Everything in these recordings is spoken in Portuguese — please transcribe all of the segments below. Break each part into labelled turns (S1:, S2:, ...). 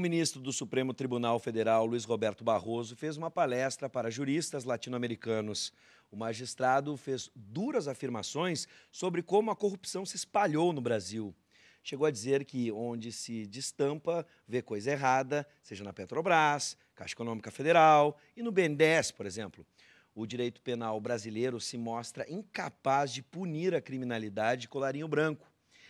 S1: ministro do Supremo Tribunal Federal, Luiz Roberto Barroso, fez uma palestra para juristas latino-americanos. O magistrado fez duras afirmações sobre como a corrupção se espalhou no Brasil. Chegou a dizer que onde se destampa, vê coisa errada, seja na Petrobras, Caixa Econômica Federal e no BNDES, por exemplo. O direito penal brasileiro se mostra incapaz de punir a criminalidade de colarinho branco.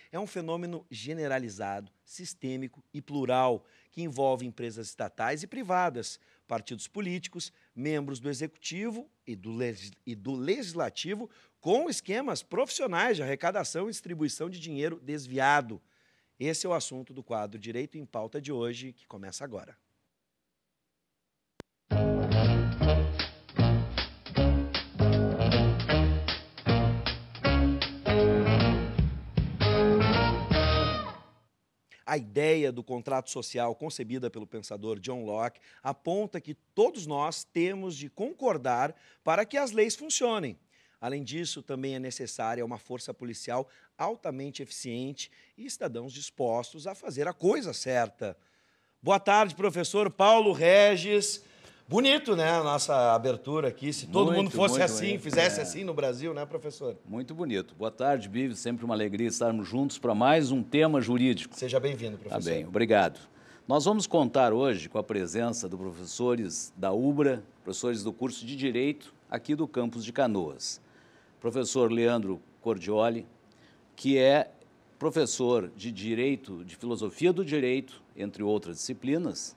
S1: É um fenômeno generalizado, sistêmico e plural, que envolve empresas estatais e privadas, partidos políticos, membros do Executivo e do Legislativo, com esquemas profissionais de arrecadação e distribuição de dinheiro desviado. Esse é o assunto do quadro Direito em Pauta de hoje, que começa agora. A ideia do contrato social concebida pelo pensador John Locke aponta que todos nós temos de concordar para que as leis funcionem. Além disso, também é necessária uma força policial altamente eficiente e cidadãos dispostos a fazer a coisa certa. Boa tarde, professor Paulo Regis. Bonito, né, a nossa abertura aqui, se todo mundo fosse assim, fizesse assim no Brasil, né, professor?
S2: Muito bonito. Boa tarde, Bive, sempre uma alegria estarmos juntos para mais um tema jurídico.
S1: Seja bem-vindo, professor.
S2: Tá bem, obrigado. Nós vamos contar hoje com a presença dos professores da UBRA, professores do curso de Direito, aqui do campus de Canoas. Professor Leandro Cordioli, que é professor de Direito, de Filosofia do Direito, entre outras disciplinas,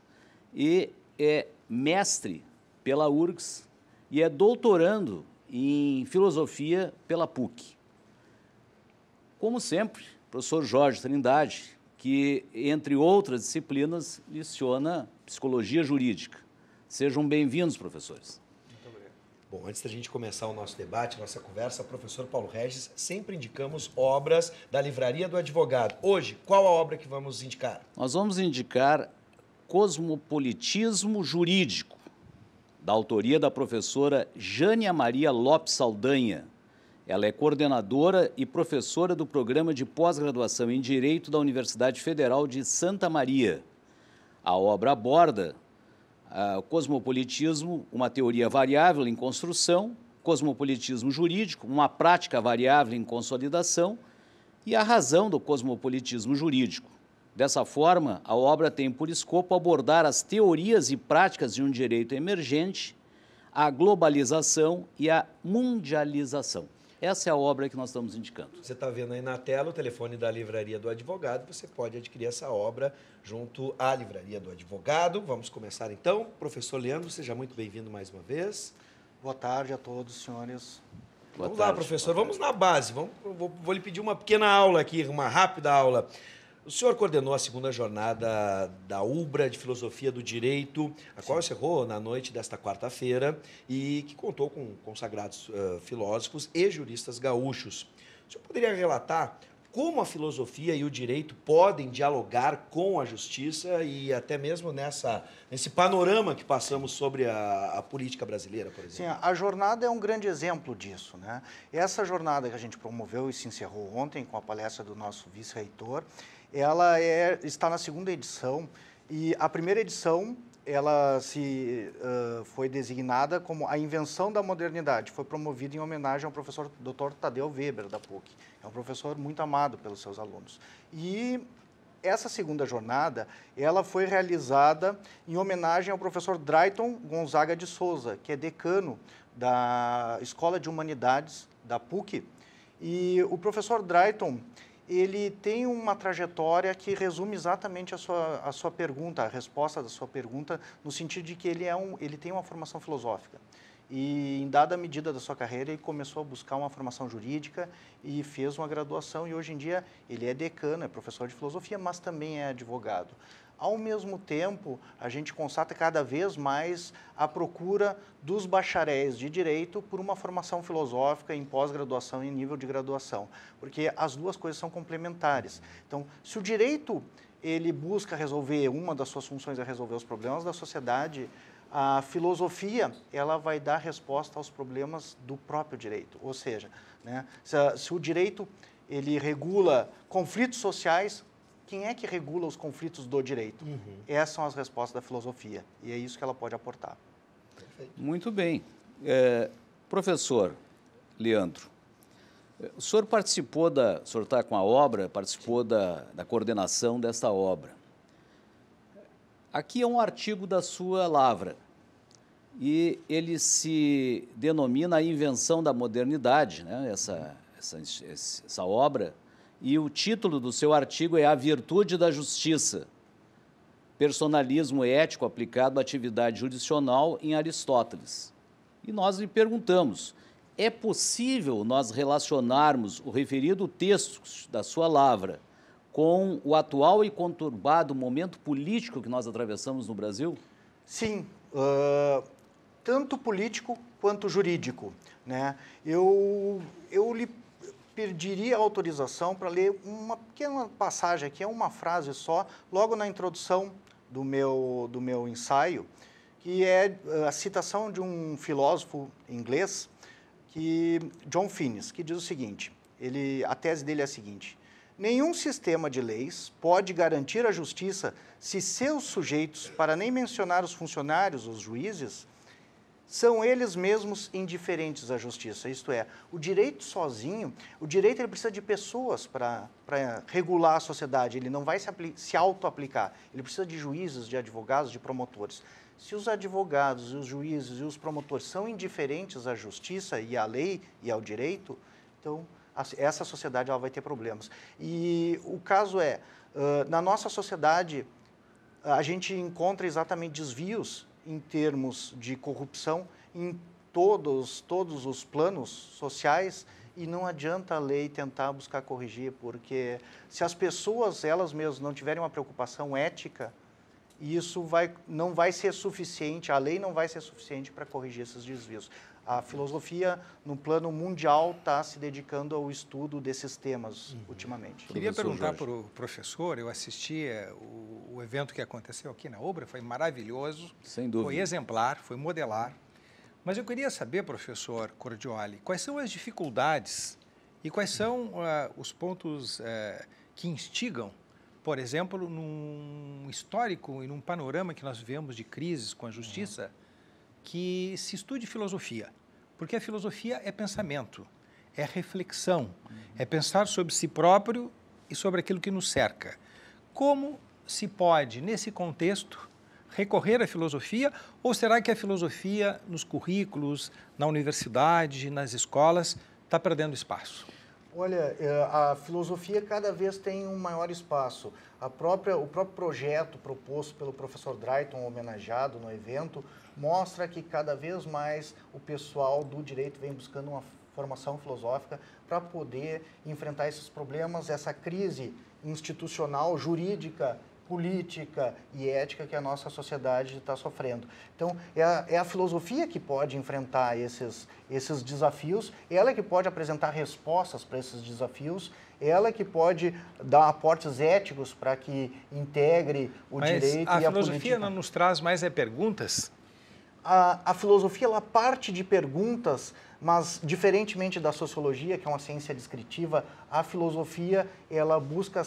S2: e é mestre pela URGS e é doutorando em Filosofia pela PUC. Como sempre, professor Jorge Trindade, que, entre outras disciplinas, leciona Psicologia Jurídica. Sejam bem-vindos, professores.
S1: Muito obrigado. Bom, antes da gente começar o nosso debate, nossa conversa, professor Paulo Regis, sempre indicamos obras da Livraria do Advogado. Hoje, qual a obra que vamos indicar?
S2: Nós vamos indicar Cosmopolitismo Jurídico, da autoria da professora Jânia Maria Lopes Saldanha. Ela é coordenadora e professora do Programa de Pós-Graduação em Direito da Universidade Federal de Santa Maria. A obra aborda o cosmopolitismo, uma teoria variável em construção, cosmopolitismo jurídico, uma prática variável em consolidação e a razão do cosmopolitismo jurídico. Dessa forma, a obra tem por escopo abordar as teorias e práticas de um direito emergente, a globalização e a mundialização. Essa é a obra que nós estamos indicando.
S1: Você está vendo aí na tela o telefone da Livraria do Advogado. Você pode adquirir essa obra junto à Livraria do Advogado. Vamos começar então. Professor Leandro, seja muito bem-vindo mais uma vez.
S3: Boa tarde a todos, senhores.
S1: Vamos lá, professor. Vamos na base. Vou lhe pedir uma pequena aula aqui, uma rápida aula. O senhor coordenou a segunda jornada da UBRA de Filosofia do Direito, a qual encerrou na noite desta quarta-feira e que contou com consagrados filósofos e juristas gaúchos. O senhor poderia relatar como a filosofia e o direito podem dialogar com a justiça e até mesmo nesse panorama que passamos sobre a política brasileira, por exemplo?
S3: Sim, a jornada é um grande exemplo disso, né? Essa jornada que a gente promoveu e se encerrou ontem com a palestra do nosso vice-reitor, ela está na segunda edição e a primeira edição ela foi designada como a invenção da modernidade. Foi promovida em homenagem ao professor Dr. Tadeu Weber, da PUC. É um professor muito amado pelos seus alunos. E essa segunda jornada, ela foi realizada em homenagem ao professor Drayton Gonzaga de Souza, que é decano da Escola de Humanidades da PUC. E o professor Drayton, ele tem uma trajetória que resume exatamente a sua pergunta, a resposta da sua pergunta, no sentido de que ele tem uma formação filosófica. E, em dada medida da sua carreira, ele começou a buscar uma formação jurídica e fez uma graduação. E, hoje em dia, ele é decano, é professor de filosofia, mas também é advogado. Ao mesmo tempo, a gente constata cada vez mais a procura dos bacharéis de direito por uma formação filosófica em pós-graduação e em nível de graduação, porque as duas coisas são complementares. Então, se o direito ele busca resolver, uma das suas funções é resolver os problemas da sociedade, a filosofia ela vai dar resposta aos problemas do próprio direito. Ou seja, né, se o direito ele regula conflitos sociais, quem é que regula os conflitos do direito? Essas são as respostas da filosofia, e é isso que ela pode aportar.
S2: Muito bem. Professor Leandro, o senhor o senhor está com a obra, participou da coordenação desta obra. Aqui é um artigo da sua lavra, e ele se denomina A Invenção da Modernidade, né? Essa obra, e o título do seu artigo é A Virtude da Justiça, personalismo ético aplicado à atividade jurisdicional em Aristóteles. E nós lhe perguntamos, é possível nós relacionarmos o referido texto da sua lavra com o atual e conturbado momento político que nós atravessamos no Brasil?
S3: Sim, tanto político quanto jurídico, né? Eu lhe pediria autorização para ler uma pequena passagem aqui, é uma frase só, logo na introdução do meu ensaio, que é a citação de um filósofo inglês, John Finnis, que diz o seguinte, a tese dele é a seguinte: nenhum sistema de leis pode garantir a justiça se seus sujeitos, para nem mencionar os funcionários, os juízes, são eles mesmos indiferentes à justiça. Isto é, o direito sozinho, o direito ele precisa de pessoas para regular a sociedade, ele não vai se auto-aplicar, ele precisa de juízes, de advogados, de promotores. Se os advogados, os juízes e os promotores são indiferentes à justiça e à lei e ao direito, então essa sociedade ela vai ter problemas. E o caso é, na nossa sociedade, a gente encontra exatamente desvios em termos de corrupção em todos os planos sociais, e não adianta a lei tentar buscar corrigir, porque se as pessoas, elas mesmas, não tiverem uma preocupação ética, isso não vai ser suficiente, a lei não vai ser suficiente para corrigir esses desvios. A filosofia, no plano mundial, está se dedicando ao estudo desses temas ultimamente.
S4: Queria perguntar para o professor, eu assisti o evento que aconteceu aqui na obra, foi maravilhoso,
S2: sem dúvida,
S4: foi exemplar, foi modelar, mas eu queria saber, professor Cordioli, quais são as dificuldades e quais são os pontos que instigam, por exemplo, num histórico e num panorama que nós vivemos de crises com a justiça, que se estude filosofia, porque a filosofia é pensamento, é reflexão, é pensar sobre si próprio e sobre aquilo que nos cerca. Como se pode, nesse contexto, recorrer à filosofia, ou será que a filosofia nos currículos, na universidade, nas escolas, está perdendo espaço?
S3: Olha, a filosofia cada vez tem um maior espaço. O próprio projeto proposto pelo professor Drayton, homenageado no evento, mostra que cada vez mais o pessoal do direito vem buscando uma formação filosófica para poder enfrentar esses problemas, essa crise institucional, jurídica, política e ética que a nossa sociedade está sofrendo. Então, é a filosofia que pode enfrentar esses desafios, ela que pode apresentar respostas para esses desafios, ela que pode dar aportes éticos para que integre o direito e a política.
S4: A filosofia não nos traz mais perguntas?
S3: A filosofia ela parte de perguntas, mas diferentemente da sociologia, que é uma ciência descritiva, a filosofia ela busca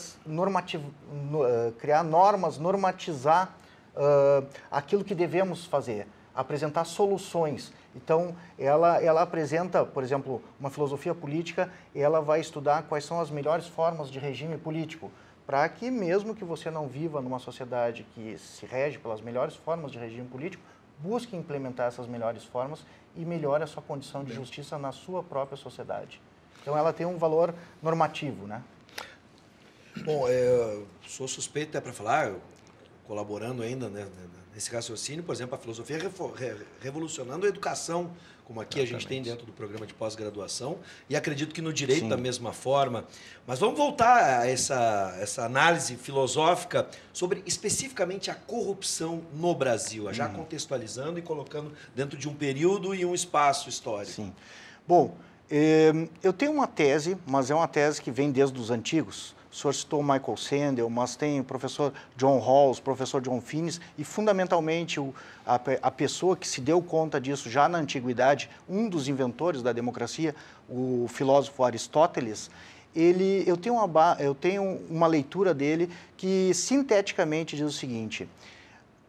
S3: criar normas, normatizar aquilo que devemos fazer, apresentar soluções. Então, ela apresenta, por exemplo, uma filosofia política, ela vai estudar quais são as melhores formas de regime político, para que mesmo que você não viva numa sociedade que se rege pelas melhores formas de regime político, busque implementar essas melhores formas e melhore a sua condição de justiça na sua própria sociedade. Então, ela tem um valor normativo, né?
S1: Bom, eu sou suspeito até para falar, colaborando ainda nesse raciocínio, por exemplo, a filosofia revolucionando a educação, como aqui a gente tem dentro do programa de pós-graduação, e acredito que no direito da mesma forma. Mas vamos voltar a essa análise filosófica sobre especificamente a corrupção no Brasil, já contextualizando e colocando dentro de um período e um espaço histórico.
S3: Sim. Bom, eu tenho uma tese, mas é uma tese que vem desde os antigos. O senhor citou Michael Sandel, mas tem o professor John Rawls, o professor John Finnis, e fundamentalmente a pessoa que se deu conta disso já na antiguidade, um dos inventores da democracia, o filósofo Aristóteles, eu tenho uma leitura dele que sinteticamente diz o seguinte: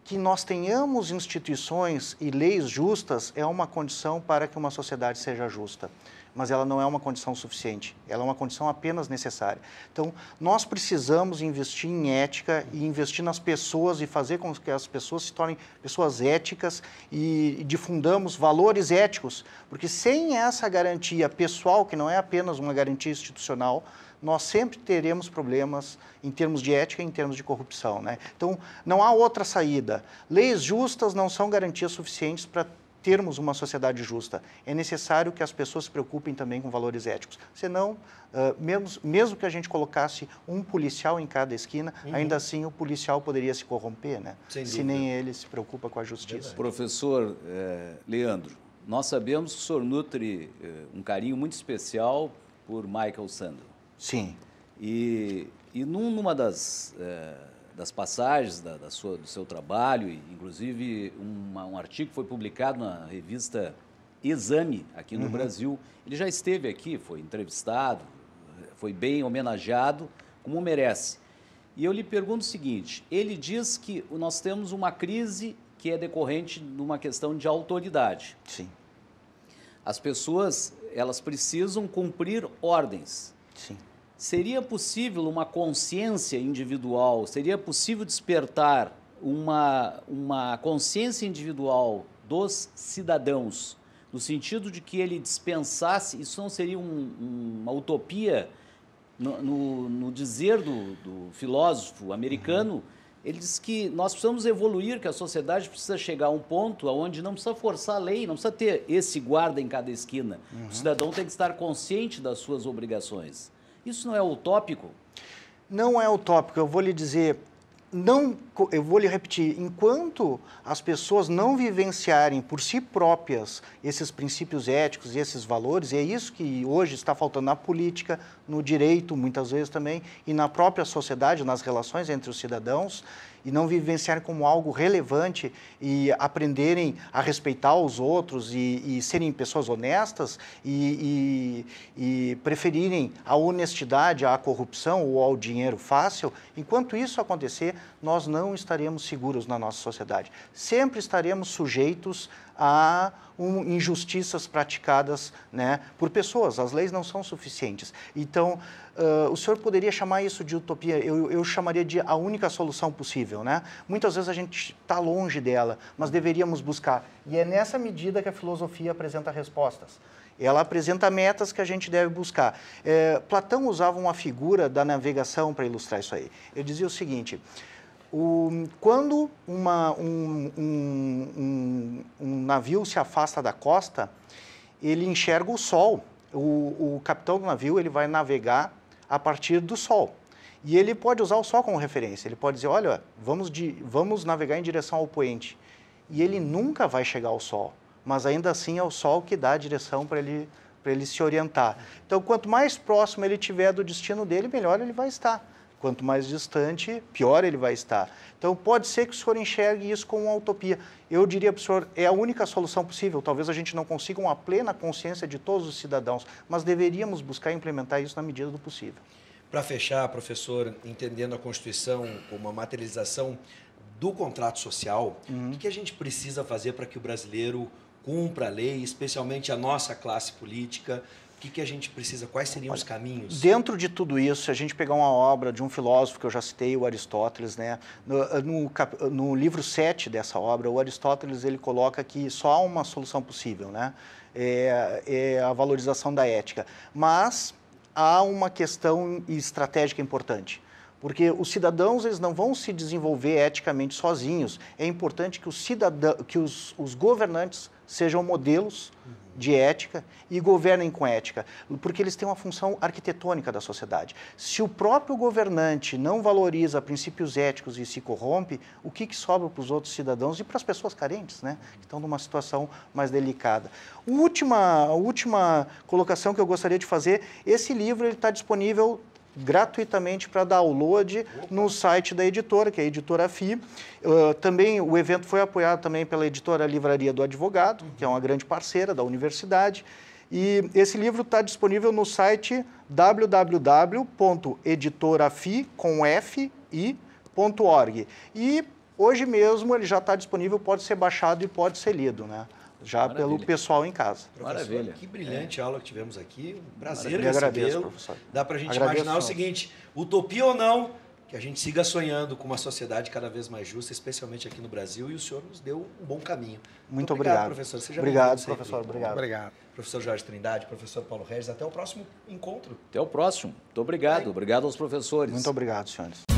S3: que nós tenhamos instituições e leis justas é uma condição para que uma sociedade seja justa, mas ela não é uma condição suficiente, ela é uma condição apenas necessária. Então, nós precisamos investir em ética e investir nas pessoas e fazer com que as pessoas se tornem pessoas éticas e difundamos valores éticos, porque sem essa garantia pessoal, que não é apenas uma garantia institucional, nós sempre teremos problemas em termos de ética e em termos de corrupção, né? Então, não há outra saída. Leis justas não são garantias suficientes para termos uma sociedade justa. É necessário que as pessoas se preocupem também com valores éticos. Senão, mesmo que a gente colocasse um policial em cada esquina, ainda assim o policial poderia se corromper, né? Se nem ele se preocupa com a justiça.
S2: Professor Leandro, nós sabemos que o senhor nutre um carinho muito especial por Michael Sandel.
S3: Sim.
S2: E numa das passagens do seu trabalho, inclusive um artigo foi publicado na revista Exame, aqui no Brasil, ele já esteve aqui, foi entrevistado, foi bem homenageado, como merece. E eu lhe pergunto o seguinte, ele diz que nós temos uma crise que é decorrente de uma questão de autoridade.
S3: Sim.
S2: As pessoas, elas precisam cumprir ordens.
S3: Sim.
S2: Seria possível uma consciência individual, seria possível despertar uma consciência individual dos cidadãos, no sentido de que ele dispensasse, isso não seria uma utopia, no dizer do filósofo americano, ele diz que nós precisamos evoluir, que a sociedade precisa chegar a um ponto onde não precisa forçar a lei, não precisa ter esse guarda em cada esquina. O cidadão tem que estar consciente das suas obrigações. Isso não é utópico?
S3: Não é utópico, eu vou lhe dizer, eu vou lhe repetir, enquanto as pessoas não vivenciarem por si próprias esses princípios éticos e esses valores, e é isso que hoje está faltando na política, no direito, muitas vezes também, e na própria sociedade, nas relações entre os cidadãos, e não vivenciarem como algo relevante e aprenderem a respeitar os outros e serem pessoas honestas e preferirem a honestidade à corrupção ou ao dinheiro fácil, enquanto isso acontecer, nós não estaremos seguros na nossa sociedade. Sempre estaremos sujeitos a injustiças praticadas, né, por pessoas. As leis não são suficientes. Então, o senhor poderia chamar isso de utopia, eu chamaria de a única solução possível, né? Muitas vezes a gente está longe dela, mas deveríamos buscar. E é nessa medida que a filosofia apresenta respostas. Ela apresenta metas que a gente deve buscar. Platão usava uma figura da navegação para ilustrar isso aí. Ele dizia o seguinte: quando um navio se afasta da costa, ele enxerga o sol. O capitão do navio ele vai navegar a partir do sol. E ele pode usar o sol como referência. Ele pode dizer, olha, vamos navegar em direção ao poente. E ele nunca vai chegar ao sol, mas ainda assim é o sol que dá a direção para ele se orientar. Então, quanto mais próximo ele estiver do destino dele, melhor ele vai estar. Quanto mais distante, pior ele vai estar. Então, pode ser que o senhor enxergue isso como uma utopia. Eu diria para o senhor, é a única solução possível. Talvez a gente não consiga uma plena consciência de todos os cidadãos, mas deveríamos buscar implementar isso na medida do possível.
S1: Para fechar, professor, entendendo a Constituição como uma materialização do contrato social, o que a gente precisa fazer para que o brasileiro cumpra a lei, especialmente a nossa classe política? O que a gente precisa? Quais seriam os caminhos?
S3: Dentro de tudo isso, se a gente pegar uma obra de um filósofo que eu já citei, o Aristóteles, né? No livro 7 dessa obra, o Aristóteles ele coloca que só há uma solução possível, né? É a valorização da ética. Mas há uma questão estratégica importante. Porque os cidadãos eles não vão se desenvolver eticamente sozinhos. É importante que os governantes sejam modelos de ética e governem com ética, porque eles têm uma função arquitetônica da sociedade. Se o próprio governante não valoriza princípios éticos e se corrompe, o que sobra para os outros cidadãos e para as pessoas carentes, né, que estão numa situação mais delicada? A última colocação que eu gostaria de fazer, esse livro está disponível gratuitamente para download no site da editora, que é a Editora FI. Também o evento foi apoiado também pela editora Livraria do Advogado, que é uma grande parceira da universidade. E esse livro está disponível no site www.editorafi.org. E hoje mesmo ele já está disponível, pode ser baixado e pode ser lido, né? Já pelo pessoal em casa.
S1: Maravilha. Que brilhante aula que tivemos aqui. Um prazer
S3: recebê-lo.
S1: professor. Dá para a gente imaginar o seguinte, utopia ou não, que a gente siga sonhando com uma sociedade cada vez mais justa, especialmente aqui no Brasil, e o senhor nos deu um bom caminho.
S3: Muito obrigado,
S1: professor. Seja
S3: obrigado, professor. Obrigado.
S4: Obrigado.
S1: Professor Jorge Trindade, professor Paulo Regis, até o próximo encontro.
S2: Até o próximo. Muito obrigado. Obrigado aos professores.
S3: Muito obrigado, senhores.